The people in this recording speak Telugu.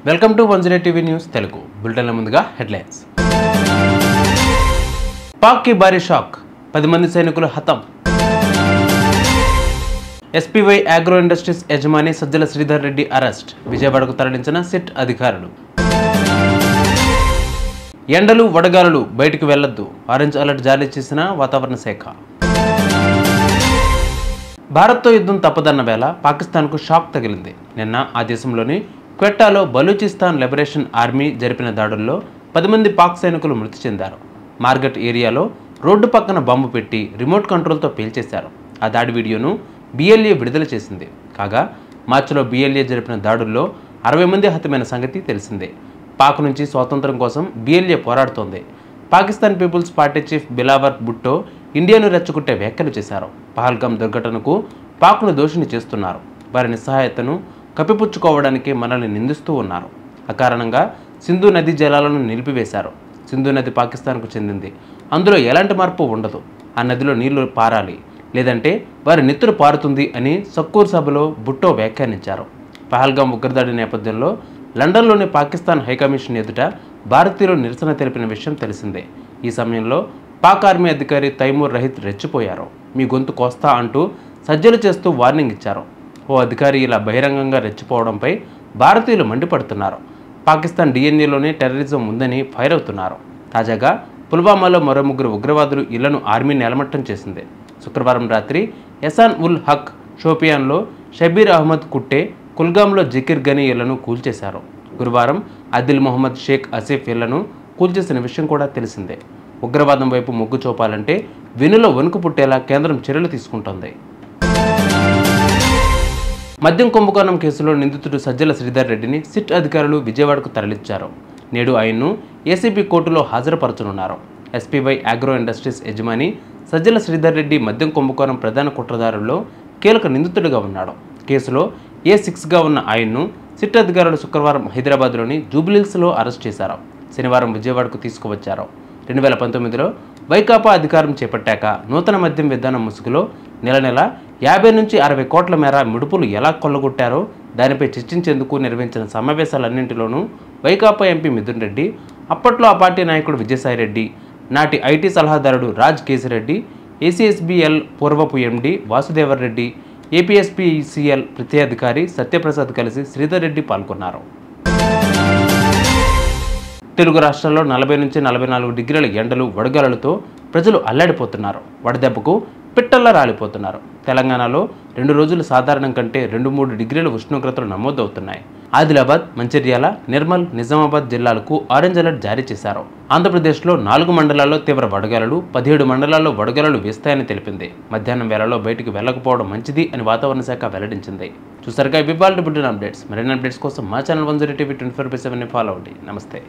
Welcome to 108 TV news Telugu బులెటిన్ల ముందుగా హెడ్లైన్స్. పాక్ కి భారీ షాక్, 10 మంది సైనికులు హతం. ఎస్పీవై అగ్రో ఇండస్ట్రీస్ యజమాని సజ్జల శ్రీధర్ రెడ్డి అరెస్ట్, విజయవాడకు తరలించిన సిట్ అధికారులు. ఎండలు వడగాలులు, బయటికి వెళ్లొద్దు, ఆరెంజ్ అలర్ట్ జారీ చేసిన వాతావరణ శాఖ. భారత్తో యుద్ధం తప్పదన్న వేళ పాకిస్తాన్కు షాక్ తగిలింది. నిన్న ఆ దేశంలోని క్వెట్టాలో బలూచిస్తాన్ లిబరేషన్ ఆర్మీ జరిపిన దాడుల్లో 10 మంది పాక్ సైనికులు మృతి చెందారు. మార్గట్ ఏరియాలో రోడ్డు పక్కన బాంబు పెట్టి రిమోట్ కంట్రోల్తో పేల్చేశారు. ఆ దాడి వీడియోను బిఎల్ఏ విడుదల చేసింది. కాగా మార్చిలో బిఎల్ఏ జరిపిన దాడుల్లో 60 మంది హతమైన సంగతి తెలిసిందే. పాక్ నుంచి స్వాతంత్రం కోసం బిఎల్ఏ పోరాడుతోంది. Pakistan peoples party chief Bilawal Bhutto ఇండియాను రెచ్చగొట్టే వ్యాఖ్యలు చేశారు. పహల్గామ్ దుర్ఘటనకు పాక్ను దోషిని చేస్తున్నారు. వారి నిస్సహాయతను కప్పిపుచ్చుకోవడానికి మనల్ని నిందిస్తూ ఉన్నారు. అకారణంగా సింధు నదీ జలాలను నిలిపివేశారు. సింధు నది పాకిస్తాన్కు చెందింది. అందులో ఎలాంటి మార్పు ఉండదు. ఆ నదిలో నీళ్లు పారాలి, లేదంటే వారి నెత్తురు పారుతుంది అని సక్కూర్ సభలో భుట్టో వ్యాఖ్యానించారు. పహల్గామ్ ఉగ్రదాడి నేపథ్యంలో లండన్లోని పాకిస్తాన్ హైకమిషన్ ఎదుట భారతీయులు నిరసన తెలిపిన విషయం తెలిసిందే. ఈ సమయంలో పాక్ ఆర్మీ అధికారి తైమూర్ రహిత్ రెచ్చిపోయారు. మీ గొంతు కోస్తా అంటూ సజ్జలు చేస్తూ వార్నింగ్ ఇచ్చారు. ఓ అధికారి ఇలా బహిరంగంగా రెచ్చిపోవడంపై భారతీయులు మండిపడుతున్నారు. పాకిస్తాన్ డిఎన్ఏలోనే టెర్రరిజం ఉందని ఫైర్ అవుతున్నారు. తాజాగా పుల్వామాలో మరో 3 ఉగ్రవాదులు ఇళ్లను ఆర్మీ నేలమట్టం చేసింది. శుక్రవారం రాత్రి ఎసాన్ ఉల్ హక్ షోపియాన్లో షబీర్ అహ్మద్ కుట్టే, కుల్గాంలో జకీర్ గనీ ఇళ్లను కూల్చేశారు. గురువారం ఆదిల్ మొహమ్మద్ షేక్ ఆసిఫ్ ఇళ్లను కూల్చేసిన విషయం కూడా తెలిసిందే. ఉగ్రవాదం వైపు మొగ్గు చూపాలంటే వెనులో వణుకు పుట్టేలా కేంద్రం చర్యలు తీసుకుంటోంది. మద్యం కుంభకోణం కేసులో నిందితుడు సజ్జల శ్రీధర్ రెడ్డిని సిట్ అధికారులు విజయవాడకు తరలించారు. నేడు ఆయన్ను ఏసీబీ కోర్టులో హాజరుపరచనున్నారు. ఎస్పీవై అగ్రో ఇండస్ట్రీస్ యజమాని సజ్జల శ్రీధర్ రెడ్డి మద్యం కుంభకోణం ప్రధాన కుట్రదారుల్లో కీలక నిందితుడిగా ఉన్నాడు. కేసులో A6గా ఉన్న ఆయన్ను సిట్ అధికారులు శుక్రవారం హైదరాబాద్లోని జూబ్లీహిల్స్లో అరెస్ట్ చేశారు. శనివారం విజయవాడకు తీసుకువచ్చారు. 2019లో వైకాపా అధికారం చేపట్టాక నూతన మద్యం విధానం ముసుగులో నెల 50 నుంచి 60 కోట్ల మేర ముడుపులు ఎలా కొల్లగొట్టారో దానిపై చర్చించేందుకు నిర్వహించిన సమావేశాలన్నింటిలోనూ వైకాపా ఎంపీ మిథున్ రెడ్డి, అప్పట్లో ఆ పార్టీ నాయకుడు విజయసాయిరెడ్డి, నాటి ఐటీ సలహాదారుడు రాజ్ కేసిరెడ్డి, ఏసీఎస్బీఎల్ పూర్వపు ఎండీ వాసుదేవర్ రెడ్డి, ఏపీఎస్పీసీఎల్ ప్రత్యేకాధికారి సత్యప్రసాద్ కలిసి శ్రీధర్ రెడ్డి పాల్గొన్నారు. తెలుగు రాష్ట్రాల్లో 40 నుంచి 44 డిగ్రీల ఎండలు వడగాలులతో ప్రజలు అల్లాడిపోతున్నారు. వడదెబ్బకు పిట్టల్లా రాలిపోతున్నారు. తెలంగాణలో 2 రోజులు సాధారణం కంటే 2-3 డిగ్రీల ఉష్ణోగ్రతలు నమోదవుతున్నాయి. ఆదిలాబాద్, మంచిర్యాల, నిర్మల్, నిజామాబాద్ జిల్లాలకు ఆరెంజ్ అలర్ట్ జారీ చేశారు. ఆంధ్రప్రదేశ్లో 4 మండలాల్లో తీవ్ర వడగాలులు, 17 మండలాల్లో వడగాలులు వీస్తాయని తెలిపింది. మధ్యాహ్నం వేళలో బయటికి వెళ్లకపోవడం మంచిది అని వాతావరణ శాఖ వెల్లడించింది. చూసారుగా ఇవాల్టి బులెటిన్ అప్డేట్స్. మరిన్ని అప్డేట్స్ కోసం మా ఛానల్ 108 టీవీ 24/7 ఫాలో అవ్వండి. నమస్తే.